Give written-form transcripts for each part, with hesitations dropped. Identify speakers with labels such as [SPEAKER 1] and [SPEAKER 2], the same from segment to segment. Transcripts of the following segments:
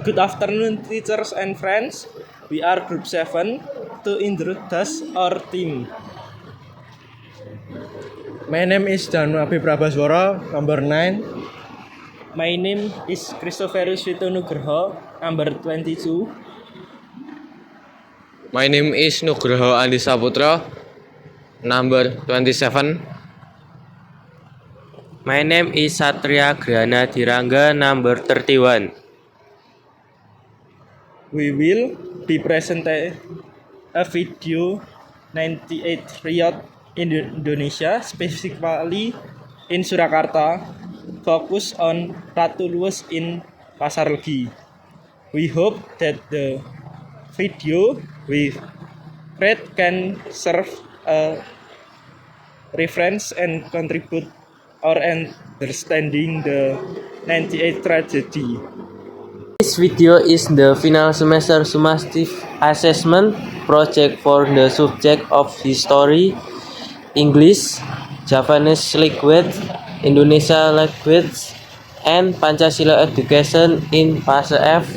[SPEAKER 1] Good afternoon, teachers and friends. We are Group 7 to introduce our team.
[SPEAKER 2] My name is Danu Abi Prabaswara, number 9.
[SPEAKER 1] My name is Christopherus Witonugroho, number 22.
[SPEAKER 3] My name is Nugroho Andi Saputra, number 27.
[SPEAKER 4] My name is Satria Grana Dirangga, number 31.
[SPEAKER 1] We will be presenting a video 98 Riot in Indonesia, specifically in Surakarta, focus on Ratu Luwes in Pasar Legi. We hope that the video we create can serve a reference and contribute or understanding the 98 tragedy.
[SPEAKER 4] This video is the final semester summative assessment project for the subject of History, English, Japanese Language, Indonesia Language, and Pancasila Education in Fase F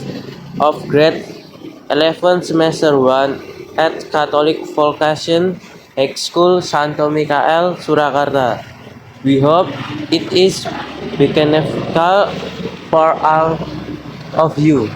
[SPEAKER 4] of Grade 11 Semester 1 at Catholic Vocation High School Santo Mikael, Surakarta. We hope it is beneficial for all of you.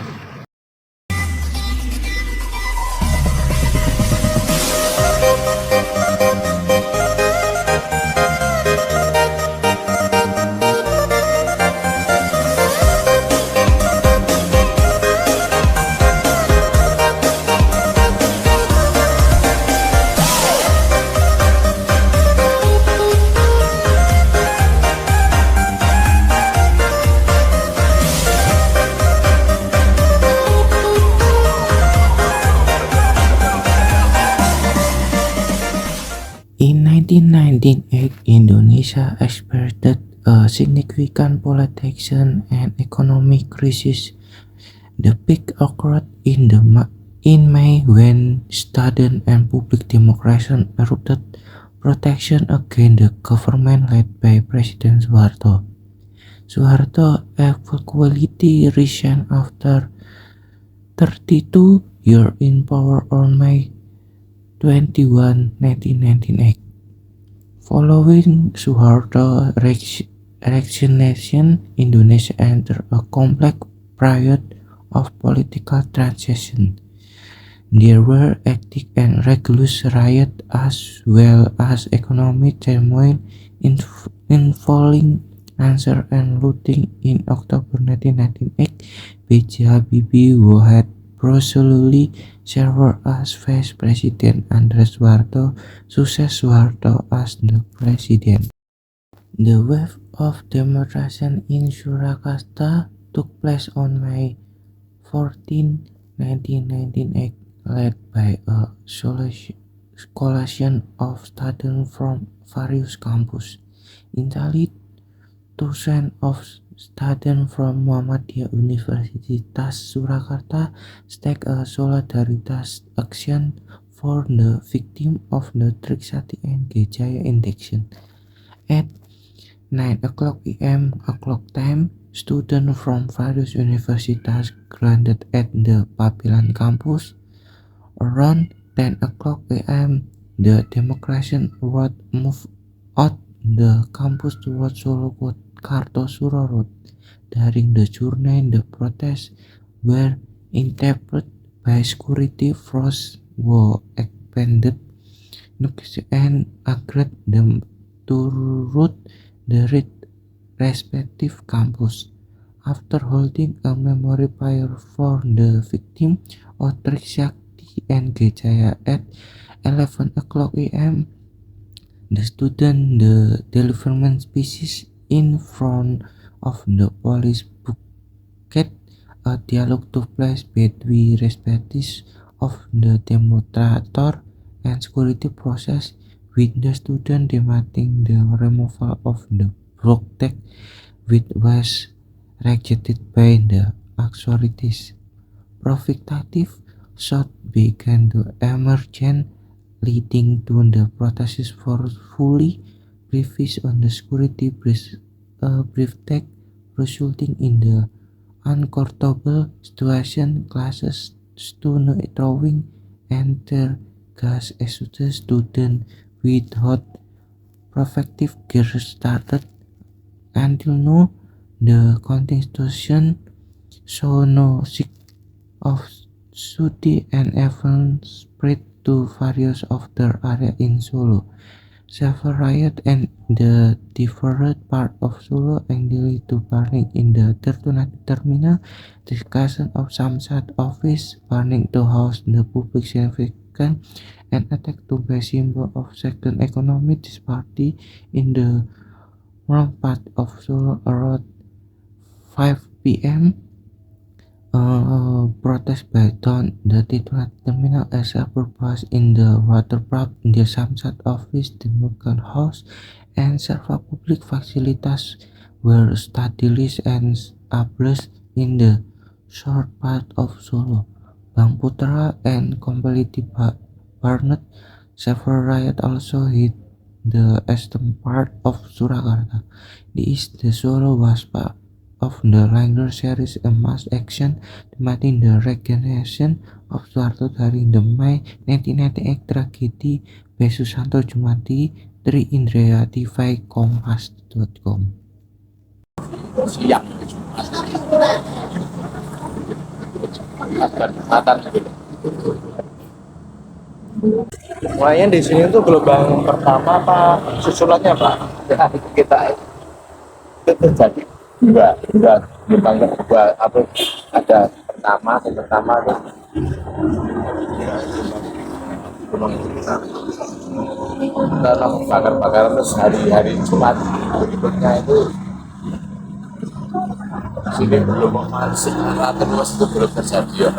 [SPEAKER 5] In 1998, Indonesia experienced a significant political and economic crisis. The peak occurred in May when student and public demonstration erupted protection against the government led by President Suharto. Suharto eventually resigned after 32 years in power on May 21, 1998. Following Suharto's resignation, Indonesia entered a complex period of political transition. There were ethnic and religious riots as well as economic turmoil involving answer and looting. In October 1998, B.J. Habibie, who had previously served as Vice President under Suharto, succeeded Suharto as the President. The wave of demonstration in Surakarta took place on May 14, 1998, led by a coalition of students from various campuses. Entirely thousands of students from Muhammadiyah Universitas Surakarta staged a solidarity action for the victims of the Trisakti and Gejaya incident. At 9 o'clock a.m. time, students from various universities gathered at the Pabilan campus. Around 10 o'clock a.m., the demonstration road moved out the campus towards Kartosuro Road. During the journey, the protests were interrupted by security forces who expanded and agreed them to rout the respective campus. After holding a memorial prayer for the victims of Trisakti and Gejaya at 11 o'clock a.m., the students delivered speeches in front of the police bucket. A dialogue took place between respectives of the demonstrator and security process, with the students demanding the removal of the blockade, which was rejected by the authorities. Provocative shots began to emerge, leading to the protests forcefully breached on the security briefing, resulting in the uncomfortable situation classes to throwing and tear gas as the student without protective gear started until now. The Constitution saw no sick of shooting and even spread to various other areas in Solo. Several riots and the different part of Solo and Delhi to burning in the terminal, discussion of Samsat office, burning to house the public significant, and attack to be symbol of second economic disparity in the wrong part of Solo around 5 p.m. Protest by Don the titular terminal as a purpose in the waterfront, the Samsat office, the Murkan house, and several public facilities were steadily and established in the short part of Solo. Bang Putra and completely burned. Several riots also hit the eastern part of Surakarta. The Solo was part of the longer series a mass action demanding the recognition of Soeharto during the May 1998 tragedy by Susanto Jumati, Tri Indriati, Kompas.com.
[SPEAKER 2] Mulainya di sini tuh gelombang pertama apa susulannya Pak?
[SPEAKER 6] Ya, kita itu terjadi dua gelombang kedua, apa ada pertama yang pertama itu gelombang karena bakar-bakaran terus hari Jumat berikutnya itu sini belum masih atau luas itu belum terjadi ya.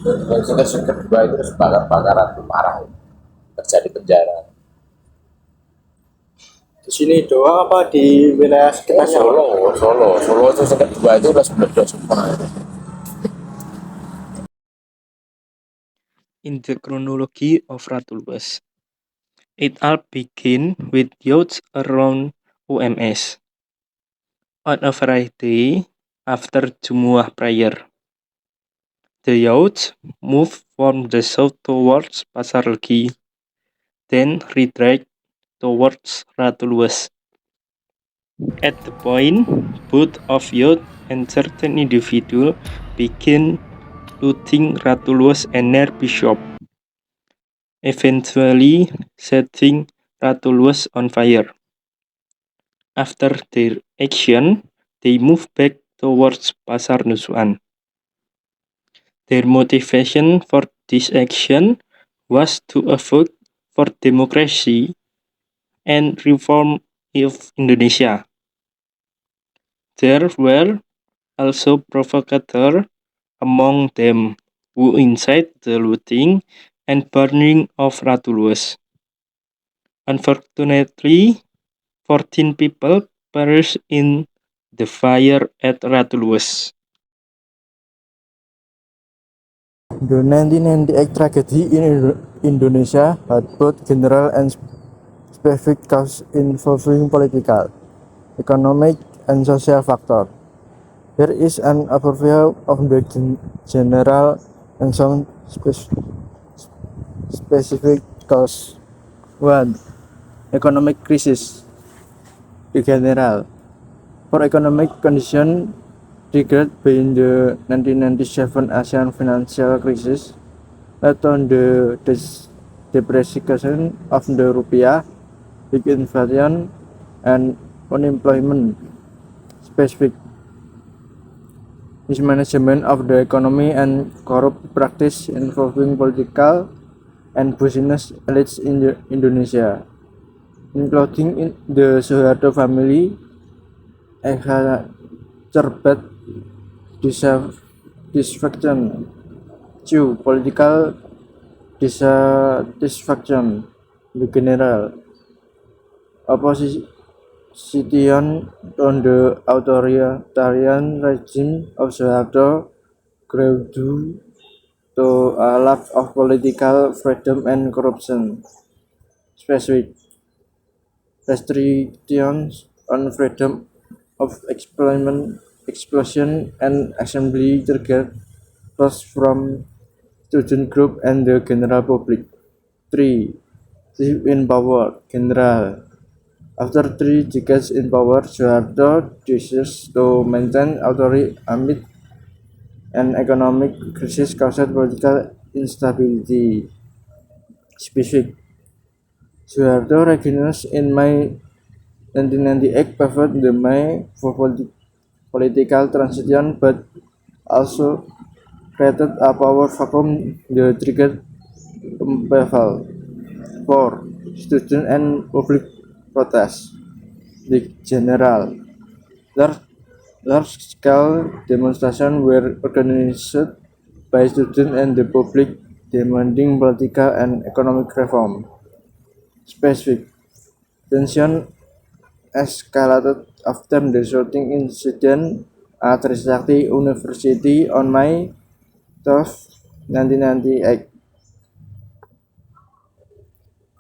[SPEAKER 6] Yang kedua itu terus bakar-bakaran itu parah, terjadi penjara.
[SPEAKER 2] Di sini doang apa di wilayah sekitarnya?
[SPEAKER 6] Solo itu yang kedua itu udah meledak semua.
[SPEAKER 1] In the chronology of Ratulwas, it all began with youths around UMS. On a Friday after Jumu'ah prayer, the youths moved from the south towards Pasar Legi, then redirect towards Ratulwas. At the point, both of youth and certain individual began looting Ratulwas and their bishop, eventually setting Ratulwas on fire. After their action, they moved back towards Pasar Nusuan. Their motivation for this action was to advocate for democracy and reform of Indonesia. There were also provocateurs among them who incited the looting and burning of Ratulwas. Unfortunately, 14 people perished in the fire at Ratulwas.
[SPEAKER 2] The 1998 tragedy in Indonesia had both general and specific causes involving political, economic, and social factors. Here is an overview of the general and some specific causes. 1. Economic crisis. The general. For economic condition triggered by the 1997 Asian financial crisis, led on the depreciation of the rupiah, big inflation, and unemployment. Specific mismanagement of the economy and corrupt practice involving political and business elites in Indonesia, including the Soeharto family, exacerbate dissatisfaction. 2. Political dissatisfaction. The general opposition on the authoritarian regime of Soeharto grew due to a lack of political freedom and corruption. Specific restrictions on freedom of expression explosion and assembly triggered loss from student group and the general public. 3. Chief in power, General. After 3 decades in power, Suharto decides to maintain authority amid an economic crisis caused political instability. Specific: Suharto recognized in May 1998 paved the way for political transition but also created a power vacuum that triggered upheaval. 4. Student and public protests. The general. Large-scale demonstrations were organized by students and the public demanding political and economic reform. Specific: tension escalated after the shooting incident at Trisakti University on May 12, 1998.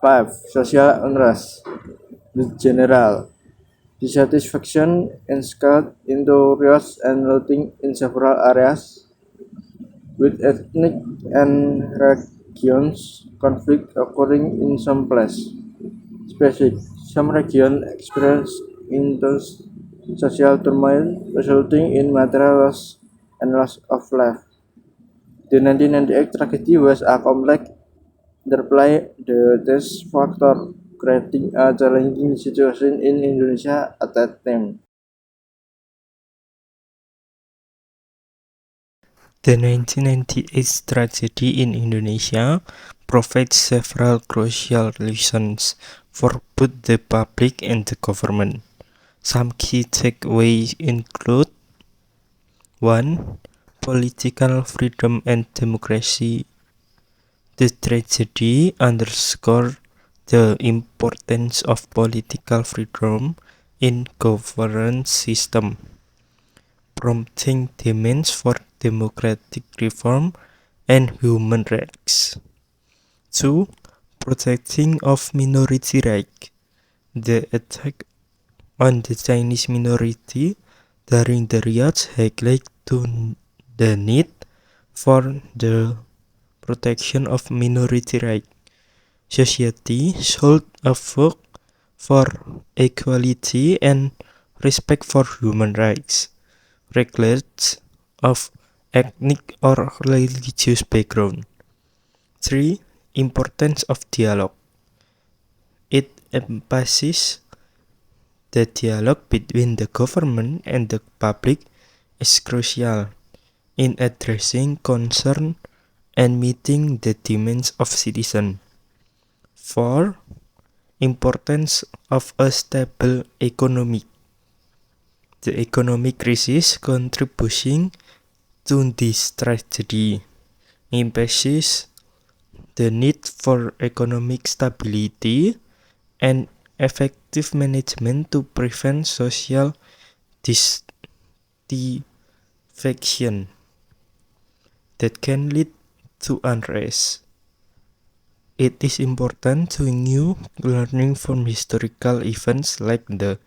[SPEAKER 2] 5. Social unrest. The general. Dissatisfaction escalated into riots and looting in several areas, with ethnic and religious conflict occurring in some places. Specific: some regions experienced intense social turmoil, resulting in material loss and loss of life. The 1998 tragedy was a complex interplay the test factor, creating a challenging situation in Indonesia at that time.
[SPEAKER 1] The 1998 tragedy in Indonesia provides several crucial lessons for both the public and the government. Some key takeaways include: 1. Political freedom and democracy. The tragedy underscored the importance of political freedom in governance system, prompting demands for democratic reform and human rights. 2. Protecting of minority rights. The attack on the Chinese minority during the riots highlighted the need for the protection of minority rights. Society should advocate for equality and respect for human rights, regardless of ethnic or religious background. 3. Importance of dialogue. It emphasizes the dialogue between the government and the public is crucial in addressing concern and meeting the demands of citizens. 4. Importance of a stable economy. The economic crisis contributing to this tragedy emphasizes the need for economic stability and effective management to prevent social dissatisfaction that can lead to unrest. It is important to learning from historical events like the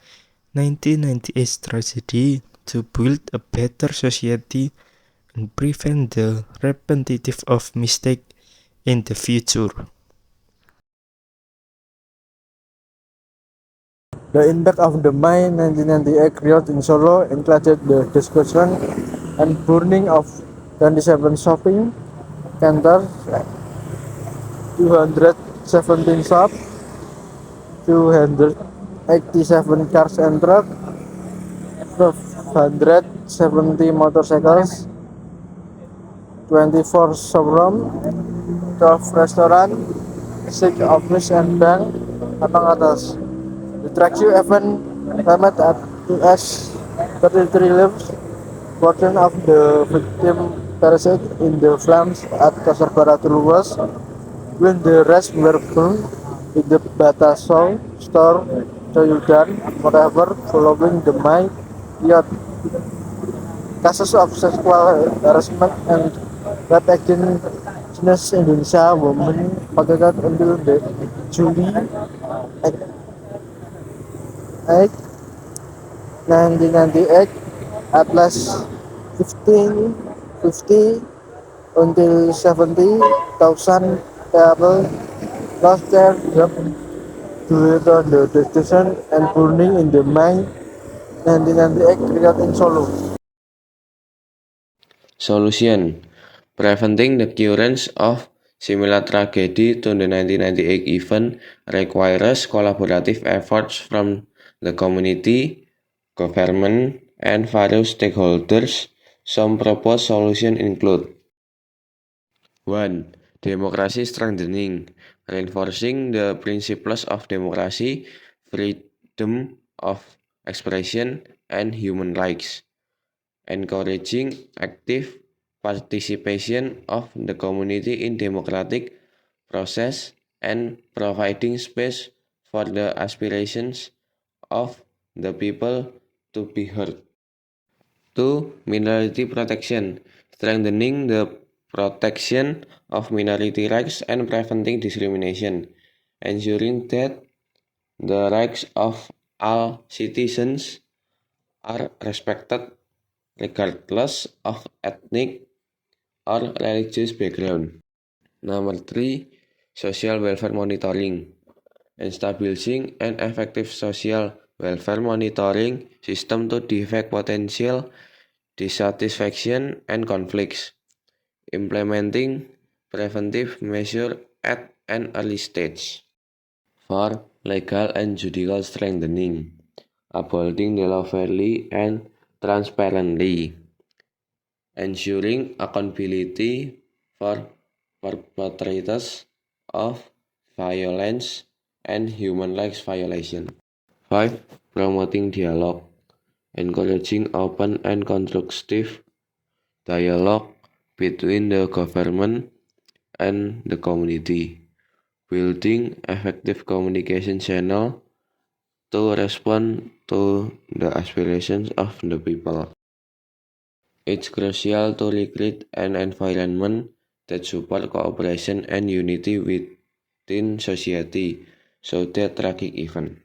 [SPEAKER 1] 1998 tragedy to build a better society and prevent the repetitive of mistakes in the future.
[SPEAKER 2] The impact of the May 1998 riot in Solo included the destruction and burning of 27 shopping centers, 217 shops, 287 cars and trucks, 570 motorcycles, 24 showrooms, 12 restaurants, 6 offices and banks, among others. The tragic event claimed at US 33 lives. 14 of the victims perished in the flames at Kasar Baratul Luas, when the rest were burned in the Batasau store Toyudan, Moreover, following the May riot. Cases of sexual harassment and rape against Indonesia women continued until the July 8, 1998 At last 1550 until 70,000 people lost their jobs due to the destruction and burning in the May 1998 riot in Solo.
[SPEAKER 3] Solution: preventing the occurrence of similar tragedy to the 1998 event requires collaborative efforts from the community, government, and various stakeholders. Some proposed solutions include: 1. Democracy strengthening, reinforcing the principles of democracy, freedom of expression, and human rights, encouraging active participation of the community in democratic process, and providing space for the aspirations of the people to be heard. 2. Minority protection, strengthening the protection of minority rights and preventing discrimination, ensuring that the rights of all citizens are respected regardless of ethnic or religious background. Number 3. Social welfare monitoring, establishing an effective social welfare monitoring system to detect potential dissatisfaction and conflicts, implementing preventive measures at an early stage. 4. Legal and judicial strengthening, upholding the law fairly and transparently, ensuring accountability for perpetrators of violence and human rights violations. 5. Promoting dialogue, encouraging open and constructive dialogue between the government and the community, building effective communication channels to respond to the aspirations of the people. It's crucial to create an environment that supports cooperation and unity within society, so that tragic events